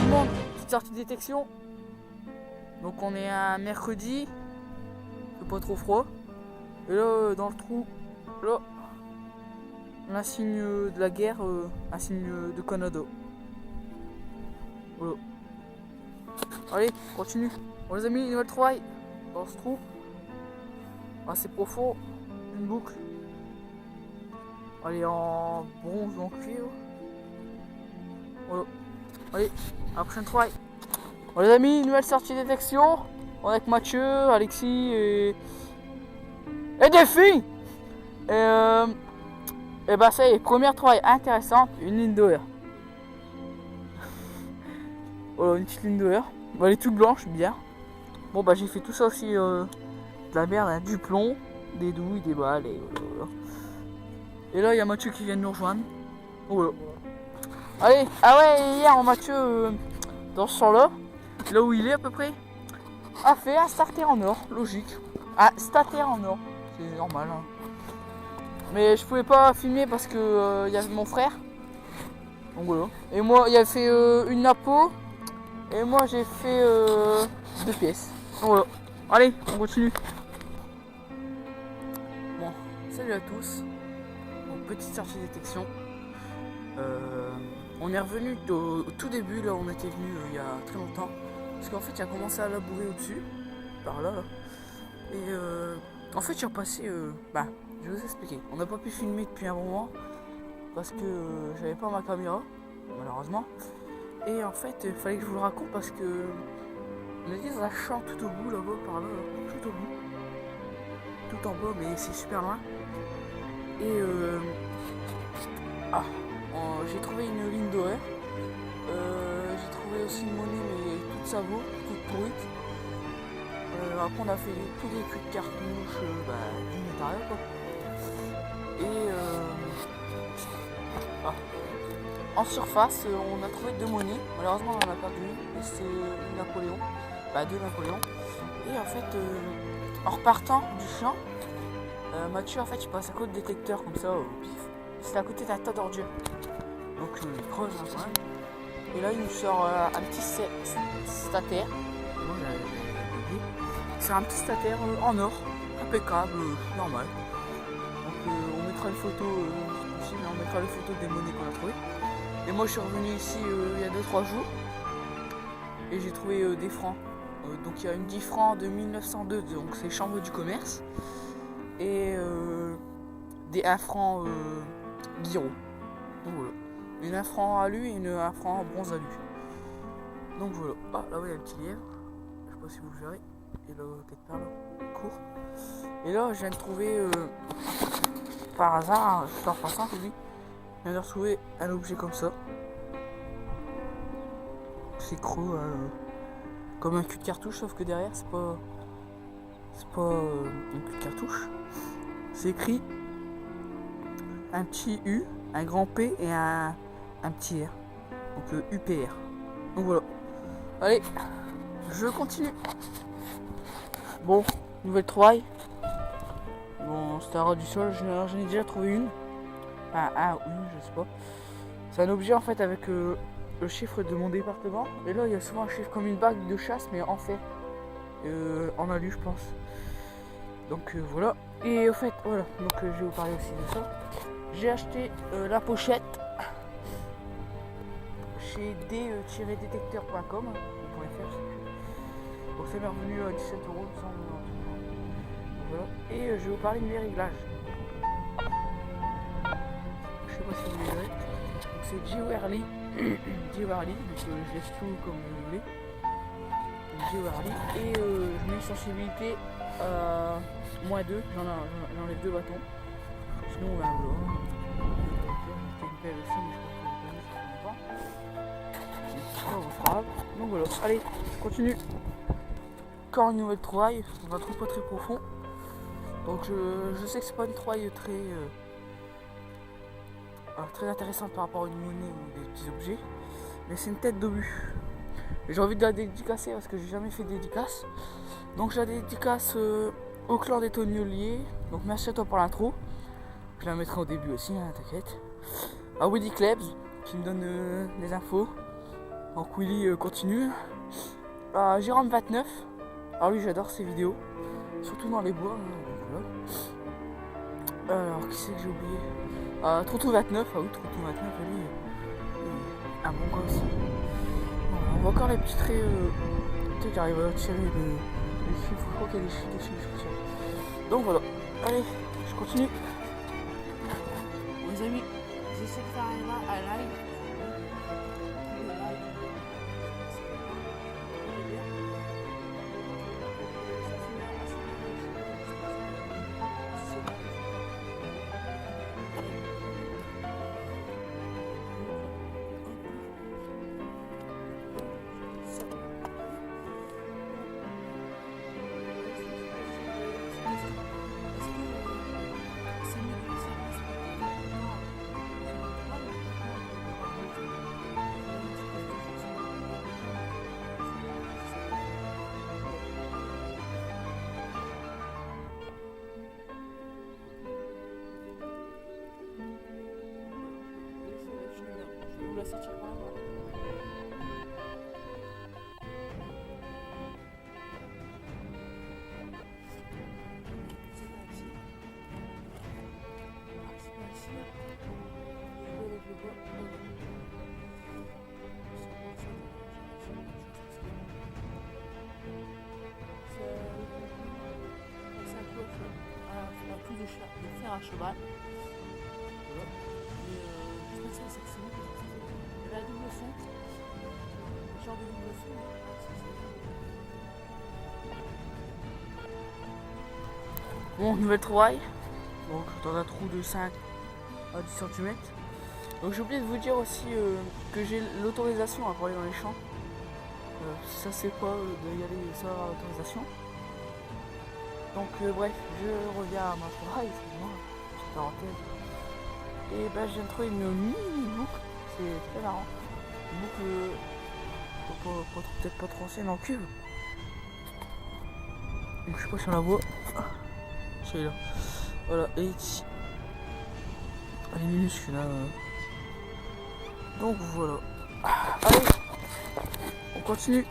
tout le monde, petite sortie de détection. Donc on est un mercredi, c'est pas trop froid. Et là dans le trou, là, on a un signe de la guerre, un signe de Canada. Voilà. Allez, continue. Bon les amis, nouvelle trouvaille dans ce trou. Assez profond, une boucle. Elle est en bronze ou en cuivre. Voilà. Allez, à la prochaine trouvaille. Bon les amis, nouvelle sortie de détection. On est avec Mathieu, Alexis et Delphine. Et bah ça y est, première trouvaille intéressante, une ligne d'OR. Voilà, une petite ligne d'OR. Bon, elle est toute blanche, bien. Bon bah j'ai fait tout ça aussi, de la merde, hein, du plomb, des douilles, des balles et voilà. Et là il y a Mathieu qui vient de nous rejoindre. Voilà. Allez, ah ouais, hier Mathieu, dans ce champ-là, là où il est à peu près, a fait un starter en or, logique. Un starter en or, c'est normal. Hein. Mais je pouvais pas filmer parce que y avait mon frère. Donc voilà. Et moi, il a fait une napo. Et moi, j'ai fait 2 pièces. Donc voilà. Allez, on continue. Bon, salut à tous. Bon, petite sortie de détection. On est revenu au tout début, là on était venu il y a très longtemps. Parce qu'en fait, il a commencé à labourer au-dessus. Par là. Et en fait, j'ai repassé. Je vais vous expliquer. On n'a pas pu filmer depuis un moment. Parce que j'avais pas ma caméra, malheureusement. Et en fait, il fallait que je vous le raconte parce que on était dans un champ tout au bout là-bas, par là, tout au bout. Tout en bas, mais c'est super loin. Et j'ai trouvé une ligne d'horaire. J'ai trouvé aussi une monnaie, mais toute savoure, toute pourrite. Après, on a fait tous les culs de cartouches du matériel, quoi. Et en surface, on a trouvé 2 monnaies. Malheureusement, on en a perdu une. Et c'est une Napoléon. 2 Napoléons. Et en fait, en repartant du champ, Mathieu, en fait, il passe à côté de détecteur comme ça, au pif. C'est à côté d'un tas d'ordures. Donc, il creuse un peu. Et là, il nous sort un petit stataire. Moi, j'avais oublié. C'est un petit stataire en or, impeccable, normal. Donc, on mettra une photo, on mettra les photos des monnaies qu'on a trouvées. Et moi je suis revenu ici il y a 2-3 jours et j'ai trouvé des francs. Donc il y a une 10 francs de 1902, donc c'est chambre du commerce. Et des 1 franc Guiraud. Donc voilà. Une 1 franc alu et une 1 franc bronze alu. Donc voilà. Ah là il y a un petit lièvre. Je sais pas si vous le verrez. Et là quelque part là, il court. Et là je viens de trouver par hasard, je suis en passant, je dis. Je viens de retrouver un objet comme ça. C'est creux, comme un cul de cartouche, sauf que derrière c'est pas un cul de cartouche. C'est écrit un petit U, un grand P et un petit R. Donc UPR. Donc voilà. Allez, je continue. Bon, nouvelle trouvaille. Bon, c'était à ras du sol, j'en ai déjà trouvé une. Enfin, une, je sais pas. C'est un objet en fait avec le chiffre de mon département. Et là, il y a souvent un chiffre comme une bague de chasse, mais en fer. En alu, je pense. Donc voilà. Et au fait, voilà. Donc je vais vous parler aussi de ça. J'ai acheté la pochette chez d-détecteur.com. Donc ça m'est revenu à 17 €, voilà. Et je vais vous parler de mes réglages. Je sais pas si vous les verrez. Donc c'est Geoearly. Geoearly, donc je laisse tout comme vous voulez. Geoearly. Et je mets une sensibilité -2. J'enlève 2 bâtons. Sinon on va voir. J'ai une pelle aussi, mais je pense que vous connaissez pas. Donc voilà. Allez, continue. Encore une nouvelle trouvaille. On va trouver pas très profond. Donc je sais que c'est pas une trouvaille très intéressante par rapport à une monnaie ou des petits objets, mais c'est une tête d'obus. J'ai envie de la dédicacer parce que j'ai jamais fait de dédicace. Donc je la dédicace au clan des tonneliers. Donc merci à toi pour l'intro. Je la mettrai au début aussi, hein, t'inquiète. À Woody Klebs qui me donne des infos. Donc Willy continue. Jérôme 29. Alors lui j'adore ses vidéos. Surtout dans les bois. Voilà. Alors qui c'est que j'ai oublié Troutou 29. Ah oui Troutou 29 lui. Un bon gosse. Bon, on voit encore les petits traits qui arrivent à tirer les chiffres. Je crois qu'il y a des chiffres. Donc voilà. Allez, je continue. Les amis, j'essaie de faire un live. Je vais sortir par là. De faire un cheval. Voilà. Je trouve ça sexy. Il y a la double son. Le genre de double son. Bon, nouvelle trouvaille. Donc dans un trou de 5 à 10 cm. Donc j'ai oublié de vous dire aussi que j'ai l'autorisation pour aller dans les champs. Ça c'est pas d'y aller sans avoir l'autorisation. Donc bref, je reviens à ma travail, petite parenthèse. Et ben je viens de trouver une mini boucle, c'est très marrant. Une boucle peut-être pas trop ancienne en cube. Donc je sais pas si on la voit. C'est là. Voilà, et ici. Elle est minuscule là. Donc voilà. Allez, on continue.